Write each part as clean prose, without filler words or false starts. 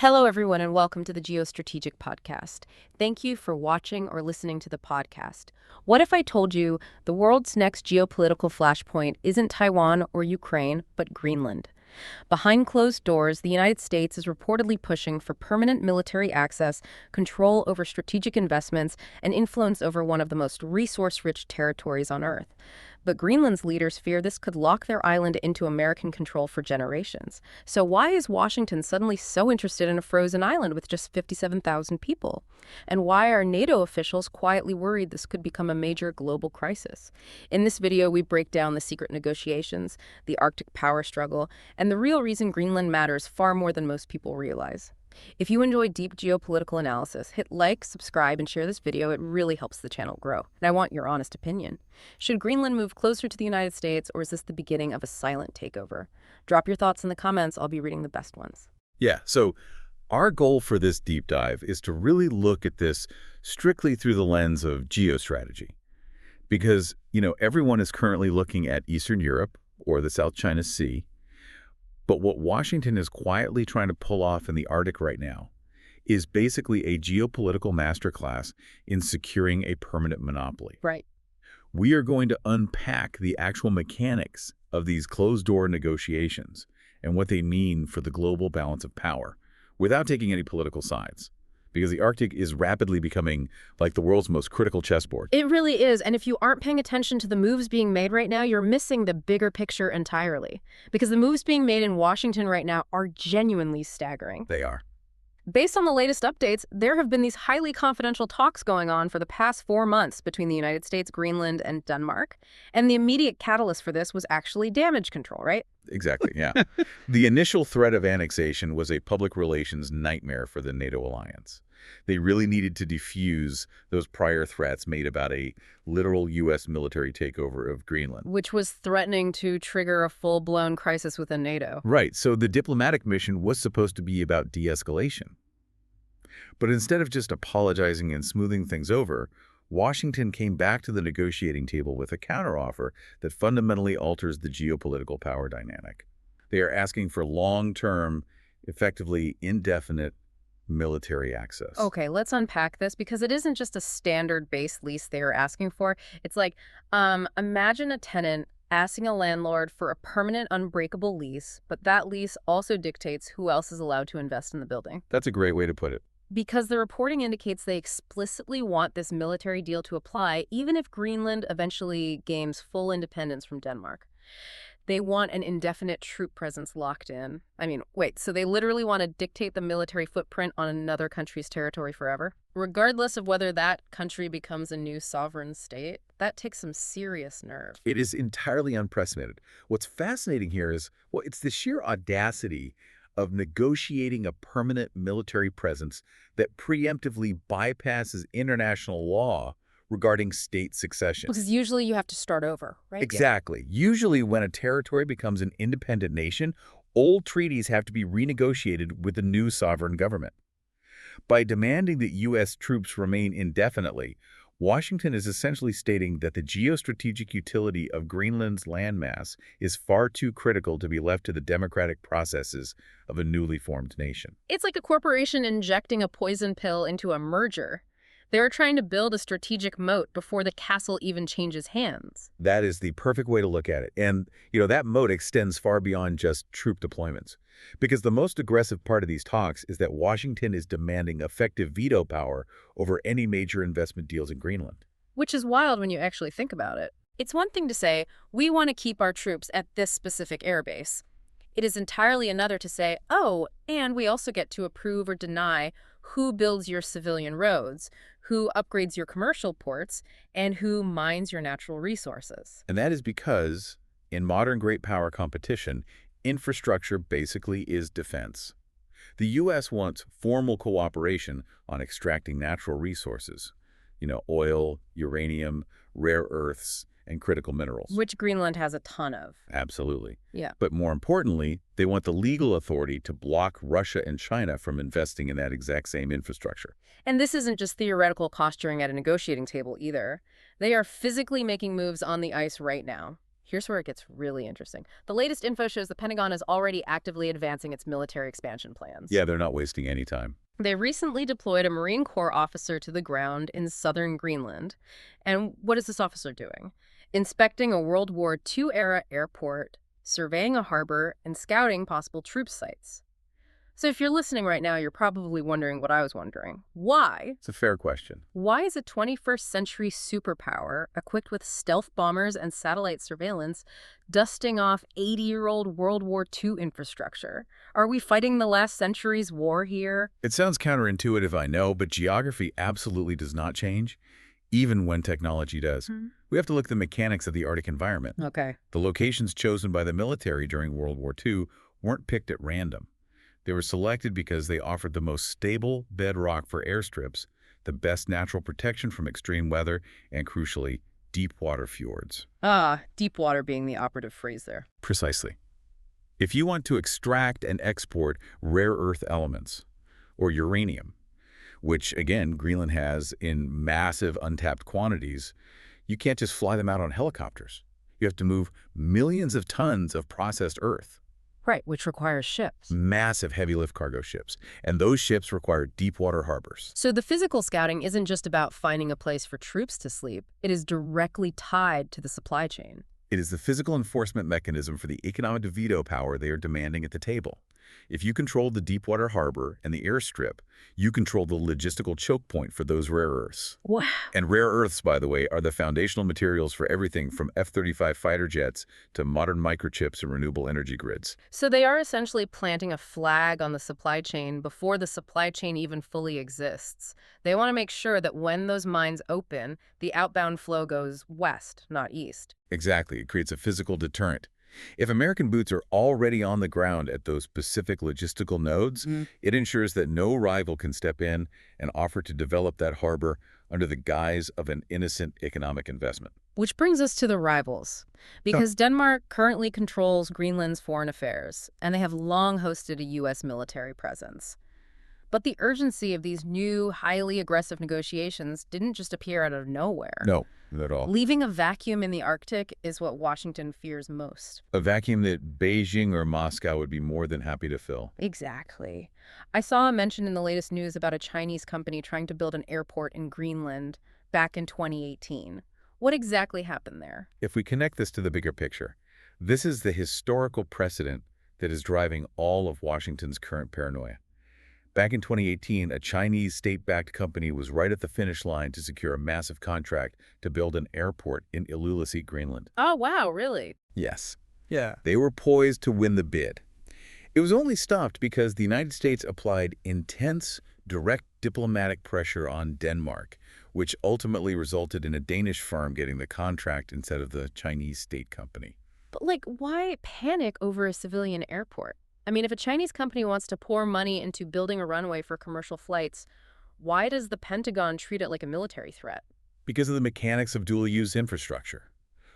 Hello, everyone, and welcome to the Geostrategic Podcast. Thank you for watching or listening to the podcast. What if I told you the world's next geopolitical flashpoint isn't Taiwan or Ukraine, but Greenland? Behind closed doors, the United States is reportedly pushing for permanent military access, control over strategic investments, and influence over one of the most resource-rich territories on Earth. But Greenland's leaders fear this could lock their island into American control for generations. So why is Washington suddenly so interested in a frozen island with just 57,000 people? And why are NATO officials quietly worried this could become a major global crisis? In this video, we break down the secret negotiations, the Arctic power struggle, and the real reason Greenland matters far more than most people realize. If you enjoy deep geopolitical analysis, hit like, subscribe, and share this video. It really helps the channel grow. And I want your honest opinion. Should Greenland move closer to the United States, or is this the beginning of a silent takeover? Drop your thoughts in the comments. I'll be reading the best ones. Yeah, so our goal for this deep dive is to really look at this strictly through the lens of geostrategy. Because, everyone is currently looking at Eastern Europe or the South China Sea. But what Washington is quietly trying to pull off in the Arctic right now is basically a geopolitical masterclass in securing a permanent monopoly. Right. We are going to unpack the actual mechanics of these closed-door negotiations and what they mean for the global balance of power without taking any political sides. Because the Arctic is rapidly becoming like the world's most critical chessboard. It really is, and if you aren't paying attention to the moves being made right now, you're missing the bigger picture entirely. Because the moves being made in Washington right now are genuinely staggering. They are. Based on the latest updates, there have been these highly confidential talks going on for the past 4 months between the United States, Greenland, and Denmark. And the immediate catalyst for this was actually damage control, right? Exactly, yeah. The initial threat of annexation was a public relations nightmare for the NATO alliance. They really needed to defuse those prior threats made about a literal U.S. military takeover of Greenland. Which was threatening to trigger a full-blown crisis within NATO. Right, so the diplomatic mission was supposed to be about de-escalation. But instead of just apologizing and smoothing things over, Washington came back to the negotiating table with a counteroffer that fundamentally alters the geopolitical power dynamic. They are asking for long-term, effectively indefinite military access. Okay, let's unpack this because it isn't just a standard base lease they are asking for. It's like, imagine a tenant asking a landlord for a permanent unbreakable lease, but that lease also dictates who else is allowed to invest in the building. That's a great way to put it. Because the reporting indicates they explicitly want this military deal to apply, even if Greenland eventually gains full independence from Denmark. They want an indefinite troop presence locked in. I mean, wait, so they literally want to dictate the military footprint on another country's territory forever? Regardless of whether that country becomes a new sovereign state, that takes some serious nerve. It is entirely unprecedented. What's fascinating here is, it's the sheer audacity of negotiating a permanent military presence that preemptively bypasses international law regarding state succession. Because usually you have to start over, right? Exactly. Yeah. Usually when a territory becomes an independent nation, old treaties have to be renegotiated with the new sovereign government. By demanding that U.S. troops remain indefinitely, Washington is essentially stating that the geostrategic utility of Greenland's landmass is far too critical to be left to the democratic processes of a newly formed nation. It's like a corporation injecting a poison pill into a merger. They're trying to build a strategic moat before the castle even changes hands. That is the perfect way to look at it. And, that moat extends far beyond just troop deployments. Because the most aggressive part of these talks is that Washington is demanding effective veto power over any major investment deals in Greenland. Which is wild when you actually think about it. It's one thing to say, we want to keep our troops at this specific airbase. It is entirely another to say, oh, and we also get to approve or deny who builds your civilian roads, who upgrades your commercial ports, and who mines your natural resources. And that is because, in modern great power competition, infrastructure basically is defense. The U.S. wants formal cooperation on extracting natural resources, oil, uranium, rare earths, and critical minerals. Which Greenland has a ton of. Absolutely. Yeah. But more importantly, they want the legal authority to block Russia and China from investing in that exact same infrastructure. And this isn't just theoretical posturing at a negotiating table either. They are physically making moves on the ice right now. Here's where it gets really interesting. The latest info shows the Pentagon is already actively advancing its military expansion plans. Yeah, they're not wasting any time. They recently deployed a Marine Corps officer to the ground in southern Greenland. And what is this officer doing? Inspecting a World War II-era airport, surveying a harbor, and scouting possible troop sites. So if you're listening right now, you're probably wondering what I was wondering. Why? It's a fair question. Why is a 21st century superpower equipped with stealth bombers and satellite surveillance dusting off 80-year-old World War II infrastructure? Are we fighting the last century's war here? It sounds counterintuitive, I know, but geography absolutely does not change, even when technology does. We have to look at the mechanics of the Arctic environment. Okay. The locations chosen by the military during World War II weren't picked at random. They were selected because they offered the most stable bedrock for airstrips, the best natural protection from extreme weather, and crucially, deep water fjords. Ah, deep water being the operative phrase there. Precisely. If you want to extract and export rare earth elements, or uranium, which, again, Greenland has in massive untapped quantities, you can't just fly them out on helicopters. You have to move millions of tons of processed earth. Right, which requires ships. Massive heavy-lift cargo ships, and those ships require deep-water harbors. So the physical scouting isn't just about finding a place for troops to sleep. It is directly tied to the supply chain. It is the physical enforcement mechanism for the economic veto power they are demanding at the table. If you control the deep-water harbor and the airstrip, you control the logistical choke point for those rare earths. Wow. And rare earths, by the way, are the foundational materials for everything from F-35 fighter jets to modern microchips and renewable energy grids. So they are essentially planting a flag on the supply chain before the supply chain even fully exists. They want to make sure that when those mines open, the outbound flow goes west, not east. Exactly. It creates a physical deterrent. If American boots are already on the ground at those specific logistical nodes, it ensures that no rival can step in and offer to develop that harbor under the guise of an innocent economic investment. Which brings us to the rivals. Because Denmark currently controls Greenland's foreign affairs, and they have long hosted a U.S. military presence. But the urgency of these new, highly aggressive negotiations didn't just appear out of nowhere. No, not at all. Leaving a vacuum in the Arctic is what Washington fears most. A vacuum that Beijing or Moscow would be more than happy to fill. Exactly. I saw a mention in the latest news about a Chinese company trying to build an airport in Greenland back in 2018. What exactly happened there? If we connect this to the bigger picture, this is the historical precedent that is driving all of Washington's current paranoia. Back in 2018, a Chinese state-backed company was right at the finish line to secure a massive contract to build an airport in Inuit, Greenland. Oh, wow, really? Yes. Yeah. They were poised to win the bid. It was only stopped because the United States applied intense, direct diplomatic pressure on Denmark, which ultimately resulted in a Danish firm getting the contract instead of the Chinese state company. But, why panic over a civilian airport? I mean, if a Chinese company wants to pour money into building a runway for commercial flights, why does the Pentagon treat it like a military threat? Because of the mechanics of dual-use infrastructure.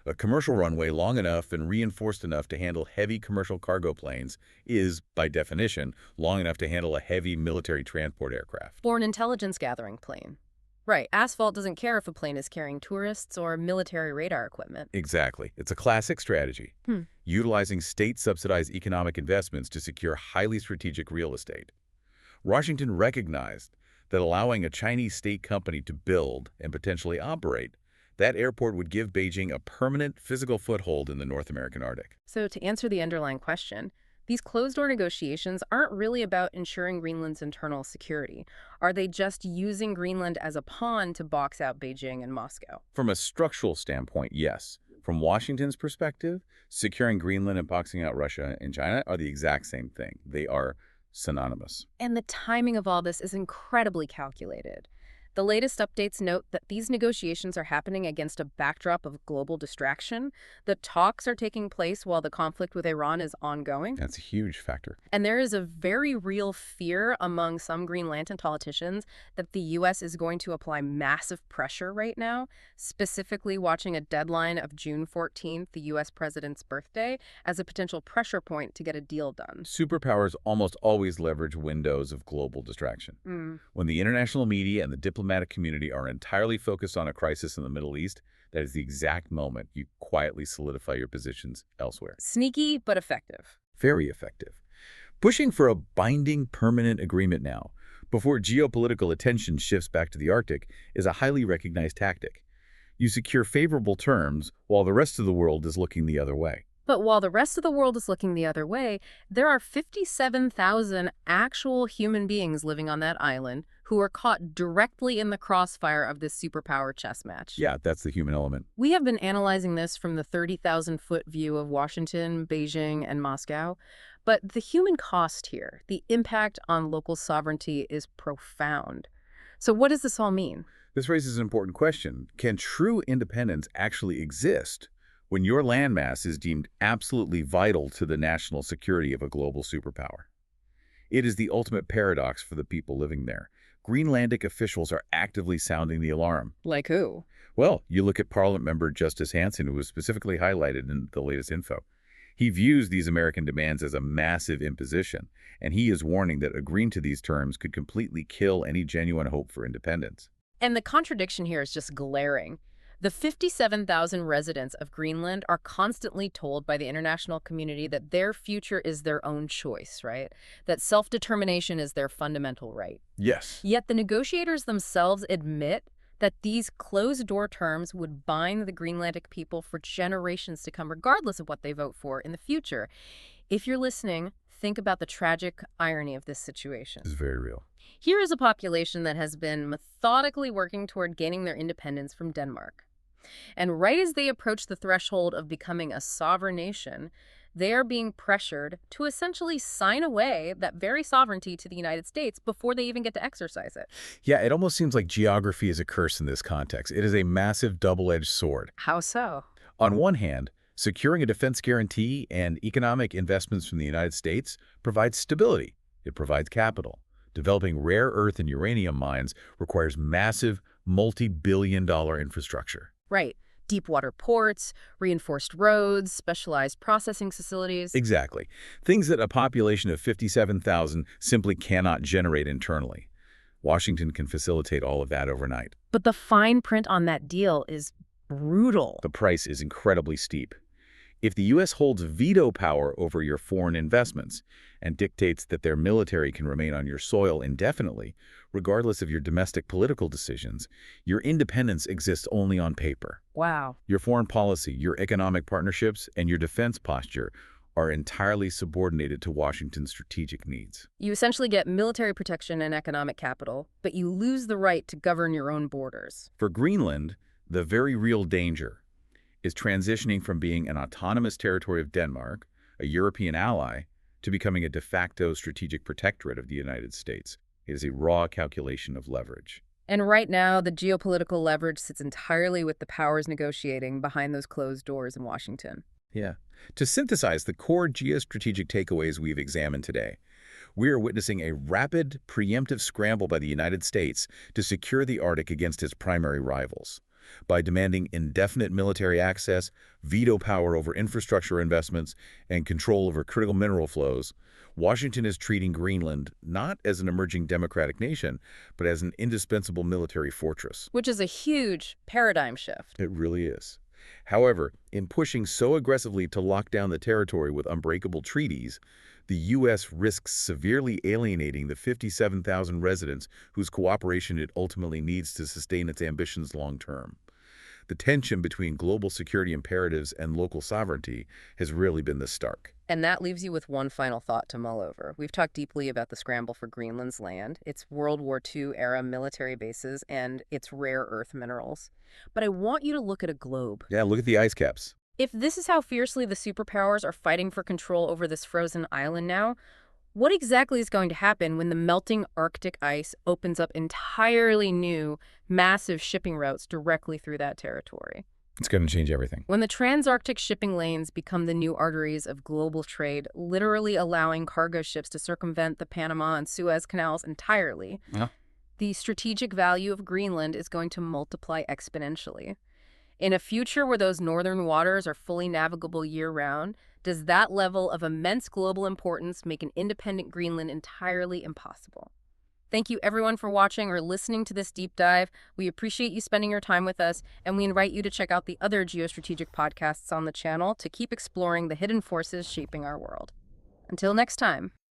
A commercial runway long enough and reinforced enough to handle heavy commercial cargo planes is, by definition, long enough to handle a heavy military transport aircraft. Or an intelligence-gathering plane. Right, asphalt doesn't care if a plane is carrying tourists or military radar equipment. Exactly. It's a classic strategy, utilizing state-subsidized economic investments to secure highly strategic real estate. Washington recognized that allowing a Chinese state company to build and potentially operate that airport would give Beijing a permanent physical foothold in the North American Arctic. So to answer the underlying question, these closed-door negotiations aren't really about ensuring Greenland's internal security. Are they just using Greenland as a pawn to box out Beijing and Moscow? From a structural standpoint, yes. From Washington's perspective, securing Greenland and boxing out Russia and China are the exact same thing. They are synonymous. And the timing of all this is incredibly calculated. The latest updates note that these negotiations are happening against a backdrop of global distraction. The talks are taking place while the conflict with Iran is ongoing. That's a huge factor. And there is a very real fear among some Greenlandic politicians that the U.S. is going to apply massive pressure right now, specifically watching a deadline of June 14th, the U.S. president's birthday, as a potential pressure point to get a deal done. Superpowers almost always leverage windows of global distraction. When the international media and the diplomatic community are entirely focused on a crisis in the Middle East, that is the exact moment you quietly solidify your positions elsewhere. Sneaky, but effective. Very effective. Pushing for a binding permanent agreement now, before geopolitical attention shifts back to the Arctic, is a highly recognized tactic. You secure favorable terms while the rest of the world is looking the other way. But while the rest of the world is looking the other way, there are 57,000 actual human beings living on that island who are caught directly in the crossfire of this superpower chess match. Yeah, that's the human element. We have been analyzing this from the 30,000-foot view of Washington, Beijing, and Moscow. But the human cost here, the impact on local sovereignty, is profound. So what does this all mean? This raises an important question. Can true independence actually exist when your landmass is deemed absolutely vital to the national security of a global superpower? It is the ultimate paradox for the people living there. Greenlandic officials are actively sounding the alarm. Like who? Well, you look at Parliament member Justice Hansen, who was specifically highlighted in the latest info. He views these American demands as a massive imposition, and he is warning that agreeing to these terms could completely kill any genuine hope for independence. And the contradiction here is just glaring. The 57,000 residents of Greenland are constantly told by the international community that their future is their own choice, right? That self-determination is their fundamental right. Yes. Yet the negotiators themselves admit that these closed-door terms would bind the Greenlandic people for generations to come, regardless of what they vote for in the future. If you're listening, think about the tragic irony of this situation. It's very real. Here is a population that has been methodically working toward gaining their independence from Denmark. And right as they approach the threshold of becoming a sovereign nation, they are being pressured to essentially sign away that very sovereignty to the United States before they even get to exercise it. Yeah, it almost seems like geography is a curse in this context. It is a massive double-edged sword. How so? On one hand, securing a defense guarantee and economic investments from the United States provides stability. It provides capital. Developing rare earth and uranium mines requires massive, multi-billion-dollar infrastructure. Right. Deep water ports, reinforced roads, specialized processing facilities. Exactly. Things that a population of 57,000 simply cannot generate internally. Washington can facilitate all of that overnight. But the fine print on that deal is brutal. The price is incredibly steep. If the U.S. holds veto power over your foreign investments and dictates that their military can remain on your soil indefinitely, regardless of your domestic political decisions, your independence exists only on paper. Wow. Your foreign policy, your economic partnerships, and your defense posture are entirely subordinated to Washington's strategic needs. You essentially get military protection and economic capital, but you lose the right to govern your own borders. For Greenland, the very real danger is transitioning from being an autonomous territory of Denmark, a European ally, to becoming a de facto strategic protectorate of the United States. It is a raw calculation of leverage. And right now, the geopolitical leverage sits entirely with the powers negotiating behind those closed doors in Washington. Yeah. To synthesize the core geostrategic takeaways we've examined today, we are witnessing a rapid, preemptive scramble by the United States to secure the Arctic against its primary rivals. By demanding indefinite military access, veto power over infrastructure investments, and control over critical mineral flows, Washington is treating Greenland not as an emerging democratic nation, but as an indispensable military fortress. Which is a huge paradigm shift. It really is. However, in pushing so aggressively to lock down the territory with unbreakable treaties, the U.S. risks severely alienating the 57,000 residents whose cooperation it ultimately needs to sustain its ambitions long term. The tension between global security imperatives and local sovereignty has really been this stark. And that leaves you with one final thought to mull over. We've talked deeply about the scramble for Greenland's land, its World War II-era military bases, and its rare earth minerals. But I want you to look at a globe. Yeah, look at the ice caps. If this is how fiercely the superpowers are fighting for control over this frozen island now, what exactly is going to happen when the melting Arctic ice opens up entirely new, massive shipping routes directly through that territory? It's going to change everything. When the trans-Arctic shipping lanes become the new arteries of global trade, literally allowing cargo ships to circumvent the Panama and Suez canals entirely, the strategic value of Greenland is going to multiply exponentially. In a future where those northern waters are fully navigable year-round, does that level of immense global importance make an independent Greenland entirely impossible? Thank you everyone for watching or listening to this deep dive. We appreciate you spending your time with us, and we invite you to check out the other geostrategic podcasts on the channel to keep exploring the hidden forces shaping our world. Until next time.